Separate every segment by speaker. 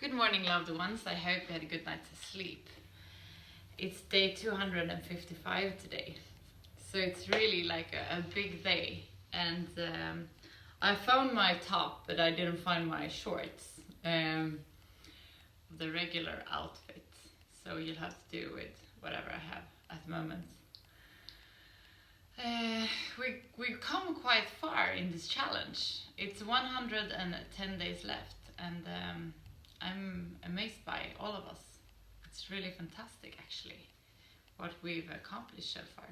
Speaker 1: Good morning, loved ones. I hope you had a good night's sleep. It's day 255 today, so it's really like a big day. And I found my top, but I didn't find my shorts, the regular outfit. So you'll have to do with whatever I have at the moment. We've come quite far in this challenge. It's 110 days left, and I'm amazed by all of us. It's really fantastic, actually, what we've accomplished so far.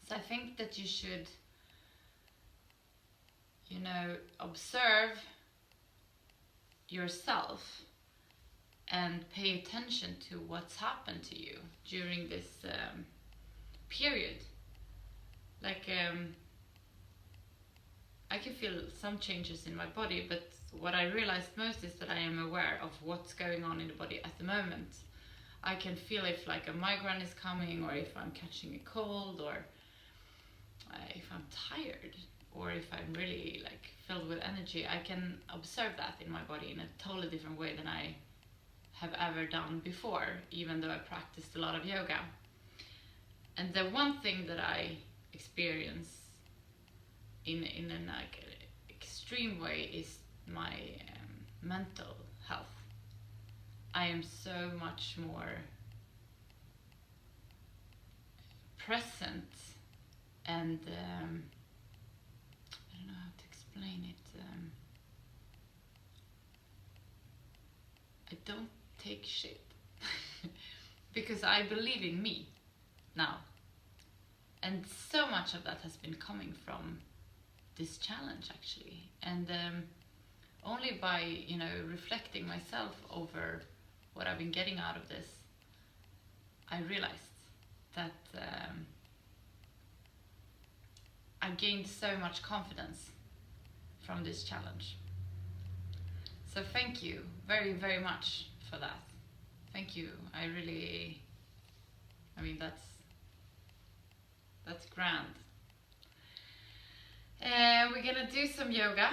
Speaker 1: So I think that you should, observe yourself and pay attention to what's happened to you during this period. Like, I can feel some changes in my body, but what I realized most is that I am aware of what's going on in the body at the moment. I can feel if like a migraine is coming, or if I'm catching a cold, or if I'm tired, or if I'm really like filled with energy. I can observe that in my body in a totally different way than I have ever done before, even though I practiced a lot of yoga. And the one thing that I experience in an like extreme way is my mental health. I am so much more present, and I don't know how to explain it. I don't take shit because I believe in me now, and so much of that has been coming from this challenge, actually. And only by reflecting myself over what I've been getting out of this, I realized that I gained so much confidence from this challenge. So thank you very, very much for that. Thank you. That's grand. We're gonna do some yoga.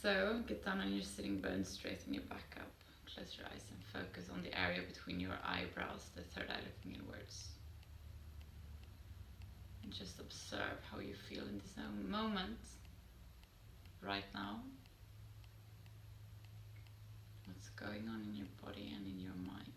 Speaker 1: So get down on your sitting bones, straighten your back up, close your eyes and focus on the area between your eyebrows, the third eye looking inwards. And just observe how you feel in this moment, right now. What's going on in your body and in your mind.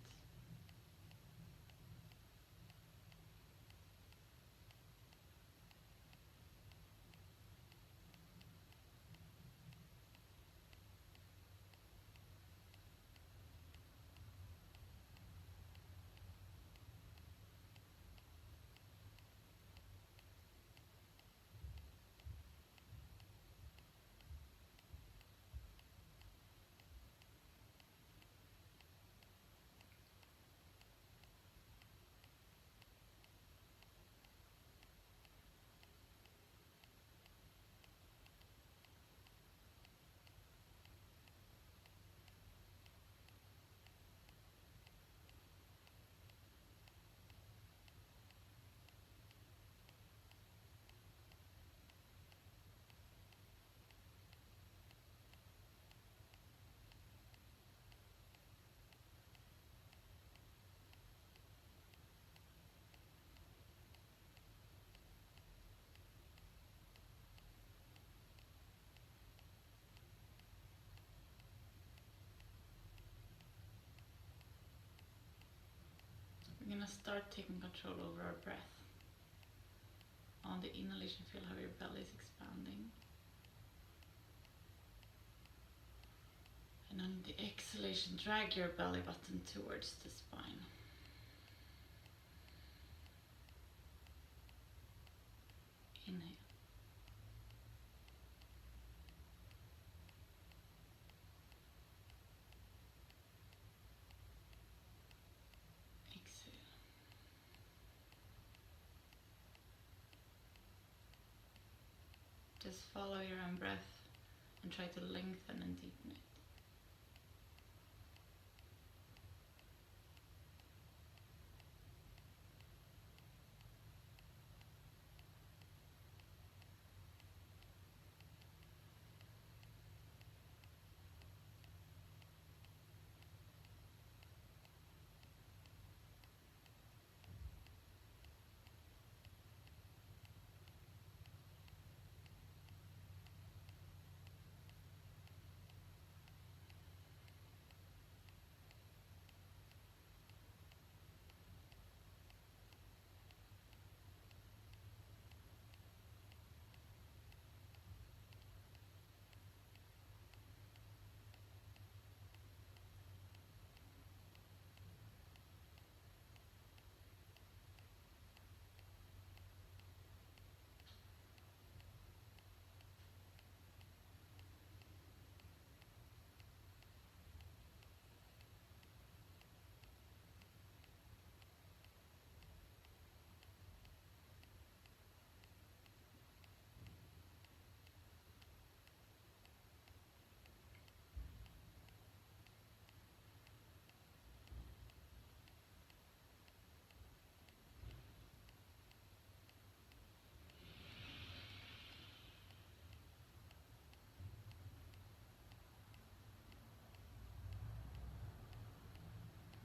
Speaker 1: We're gonna start taking control over our breath. On the inhalation, feel how your belly is expanding. And on the exhalation, drag your belly button towards the spine. Inhale. Just follow your own breath and try to lengthen and deepen it.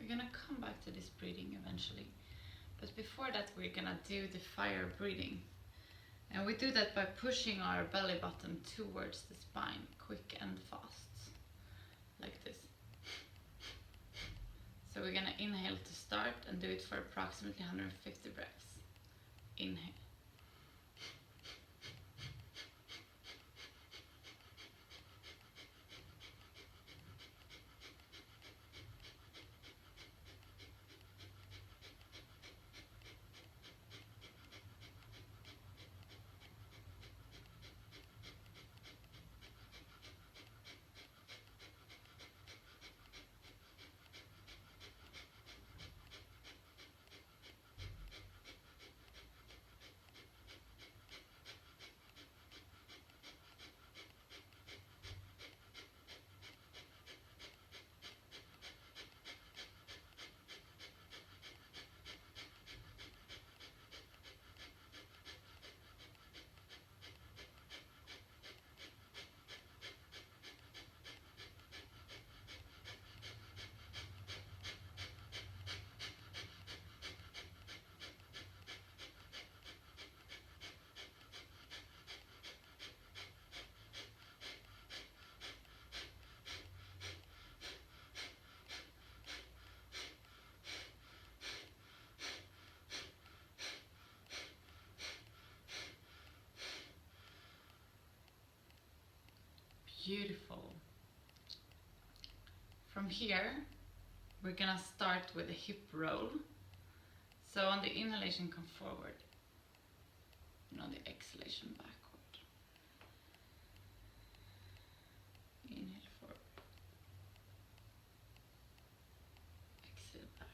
Speaker 1: We're gonna come back to this breathing eventually. But before that, we're gonna do the fire breathing. And we do that by pushing our belly button towards the spine, quick and fast, like this. So we're gonna inhale to start and do it for approximately 150 breaths. Inhale. Beautiful. From here, we're gonna start with a hip roll. So on the inhalation, come forward, and on the exhalation, backward. Inhale forward, exhale back.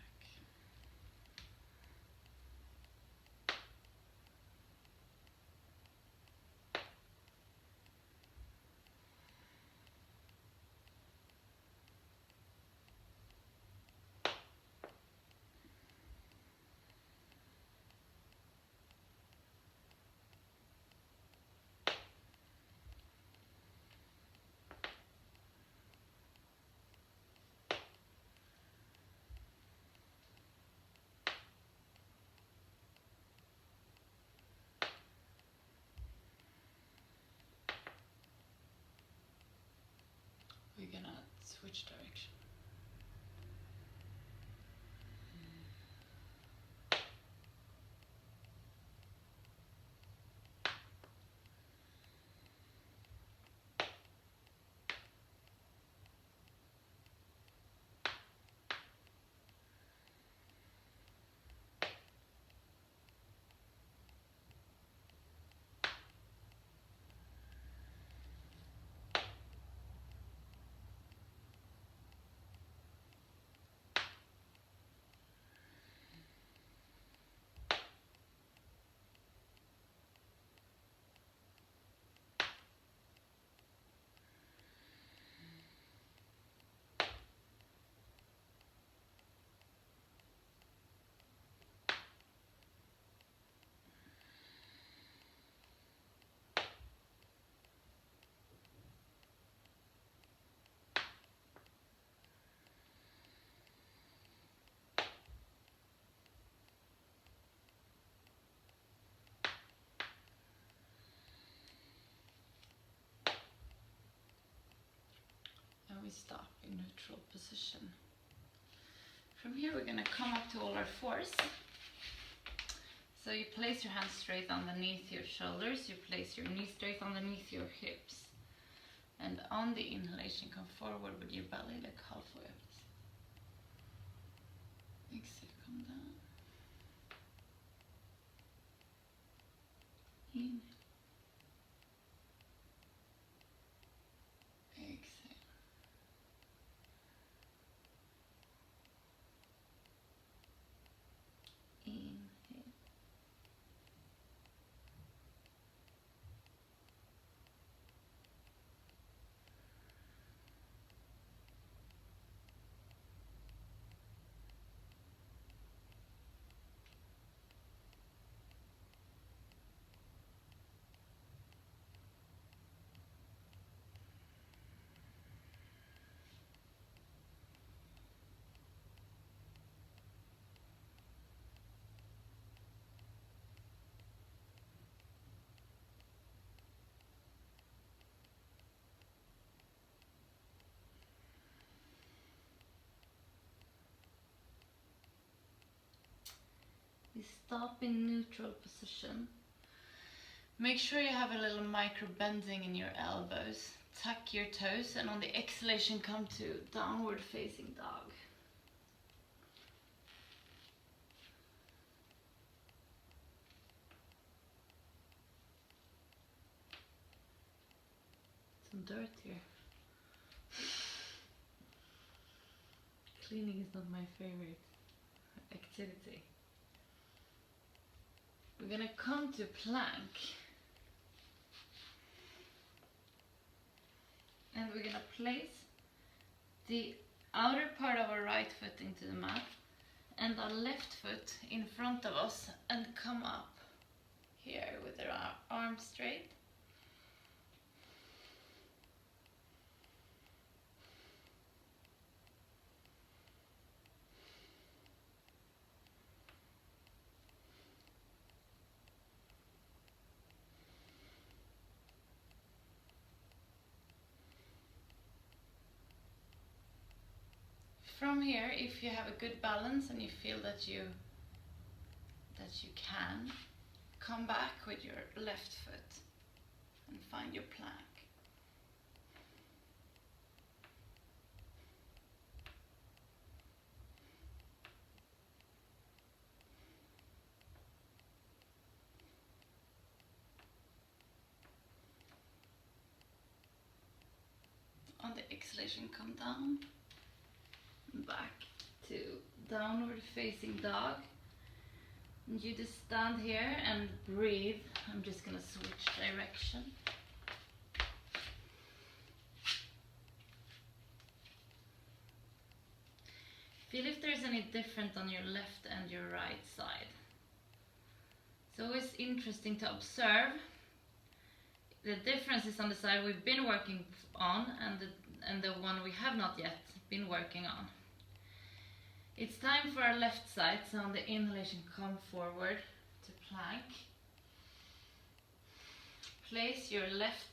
Speaker 1: We're gonna switch direction. We stop in neutral position. From here we're going to come up to all our fours. So you place your hands straight underneath your shoulders, you place your knees straight underneath your hips. And on the inhalation, come forward with your belly like halfway up. Exhale, come down. Inhale. Exhale. Inhale. You stop in neutral position. Make sure you have a little micro bending in your elbows. Tuck your toes, and on the exhalation come to downward facing dog. Some dirt here. Cleaning is not my favorite activity. We're gonna come to plank. And we're gonna place the outer part of our right foot into the mat and our left foot in front of us and come up here with our arms straight. From here, if you have a good balance and you feel that you can, come back with your left foot and find your plank. On the exhalation, come down. Back to downward facing dog. And you just stand here and breathe. I'm just gonna switch direction. Feel if there's any different on your left and your right side. It's always interesting to observe the differences on the side we've been working on and the one we have not yet been working on. It's time for our left side, so on the inhalation come forward to plank. Place your left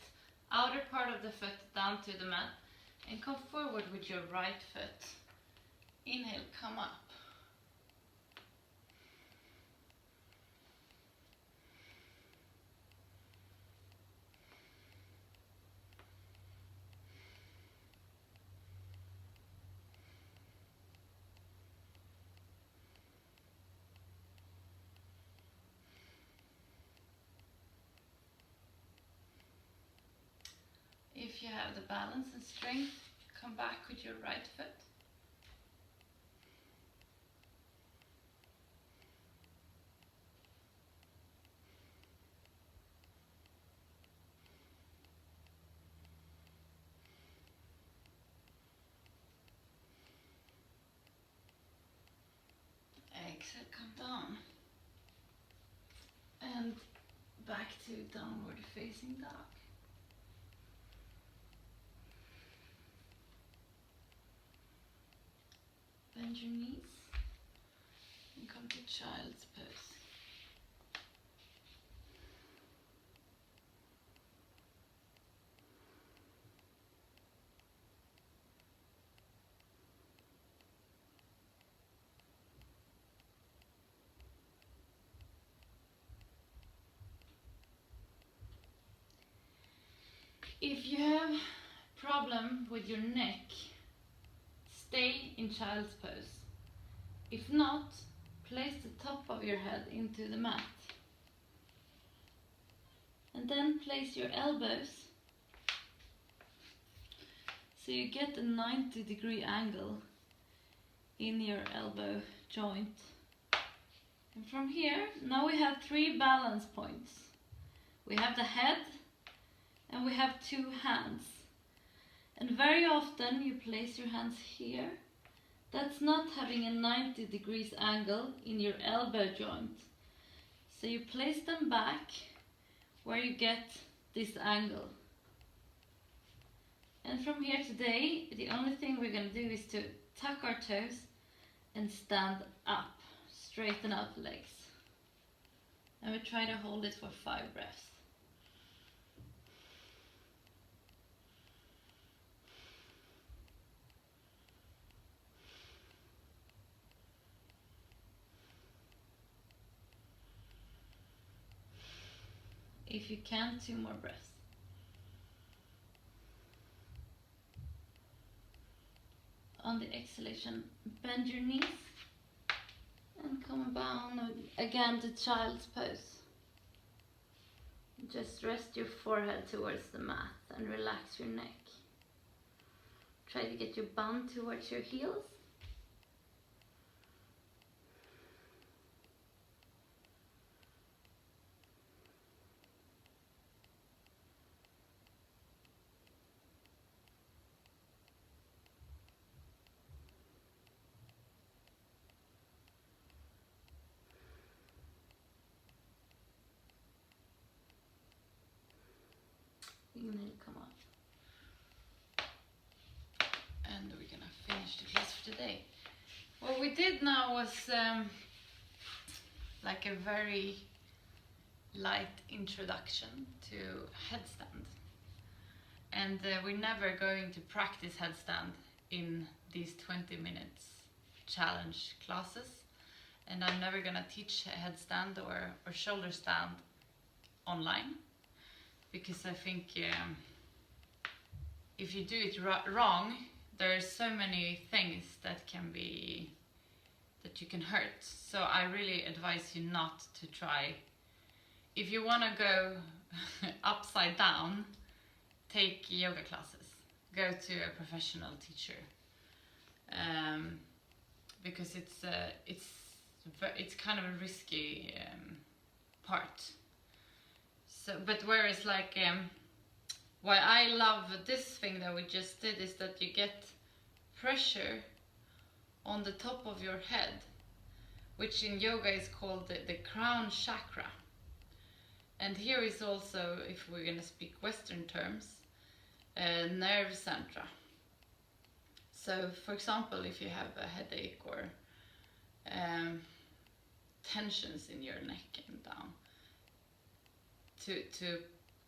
Speaker 1: outer part of the foot down to the mat and come forward with your right foot. Inhale, come up. If you have the balance and strength, come back with your right foot. Exhale, come down. And back to downward facing dog. Bend your knees and come to child's pose. If you have problem with your neck, stay in child's pose. If not, place the top of your head into the mat. And then place your elbows so you get a 90-degree angle in your elbow joint. And from here, now we have 3 balance points. We have the head and we have 2 hands. And very often you place your hands here. That's not having a 90 degrees angle in your elbow joint. So you place them back where you get this angle. And from here today, the only thing we're going to do is to tuck our toes and stand up, straighten out the legs. And we try to hold it for 5 breaths. If you can, 2 more breaths. On the exhalation, bend your knees and come down again to child's pose. Just rest your forehead towards the mat and relax your neck. Try to get your bum towards your heels. Inhale, come up. And we're gonna finish the class for today. What we did now was like a very light introduction to headstand. And we're never going to practice headstand in these 20 minutes challenge classes. And I'm never gonna teach headstand or shoulder stand online. Because I think if you do it wrong, there's so many things that you can hurt. So I really advise you not to try. If you want to go upside down, take yoga classes. Go to a professional teacher, because it's kind of a risky part. So, but whereas like why I love this thing that we just did is that you get pressure on the top of your head, which in yoga is called the crown chakra. And here is also, if we're going to speak Western terms, nerve centra. So for example, if you have a headache or tensions in your neck and down, to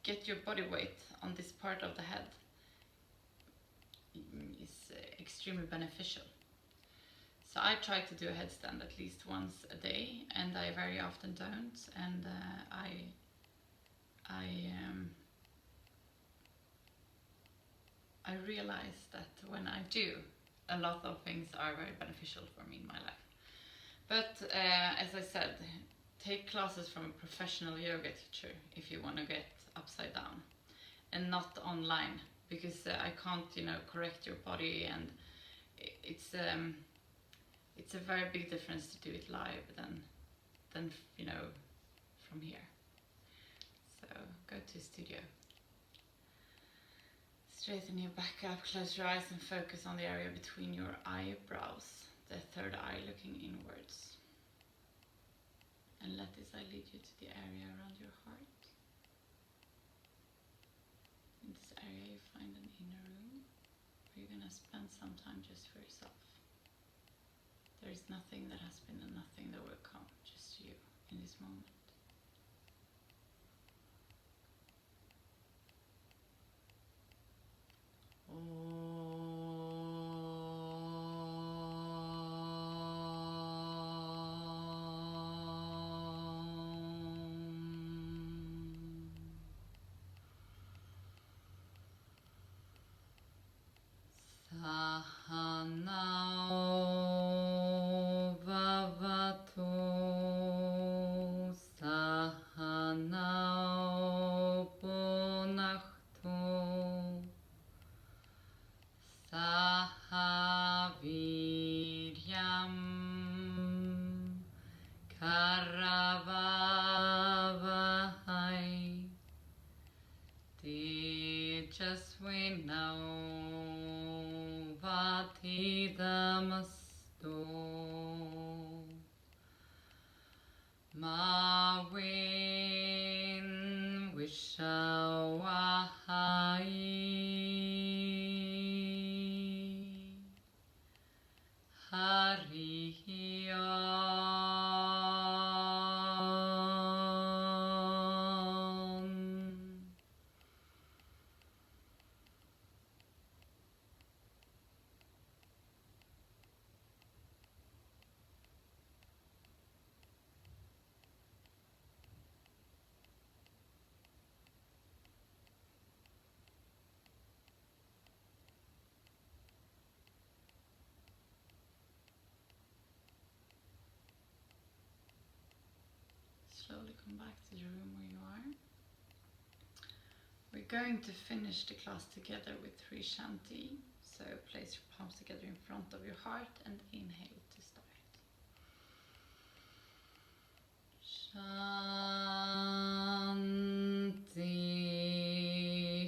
Speaker 1: get your body weight on this part of the head is extremely beneficial. So I try to do a headstand at least once a day, and I very often don't. And I realize that when I do, a lot of things are very beneficial for me in my life. But as I said, take classes from a professional yoga teacher if you want to get upside down, and not online, because I can't, correct your body, and it's a very big difference to do it live than from here. So go to a studio. Straighten your back up, close your eyes and focus on the area between your eyebrows, the third eye looking inwards. And let this eye lead you to the area around your heart. In this area you find an inner room where you're going to spend some time just for yourself. There is nothing that has been and nothing that will come, just you in this moment. Sahanao vavato, sahanao ponachto, sahaviryam karavavahai, tejasvinao Damasto Mawin Wishawahai Harion. back to the room where you are. We're going to finish the class together with 3 shanti. So place your palms together in front of your heart and inhale to start. Shanti,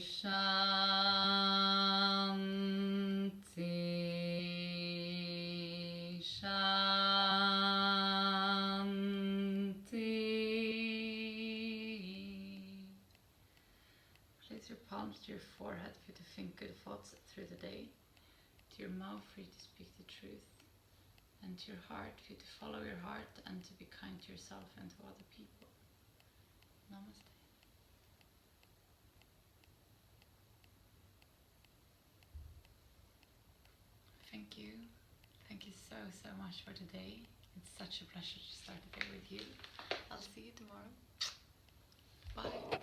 Speaker 1: Shanti, Shanti. Place your palms to your forehead for you to think good thoughts through the day. To your mouth for you to speak the truth. And to your heart for you to follow your heart and to be kind to yourself and to other people. Namaste. Thank you. Thank you so much for today. It's such a pleasure to start the day with you. I'll see you tomorrow. Bye.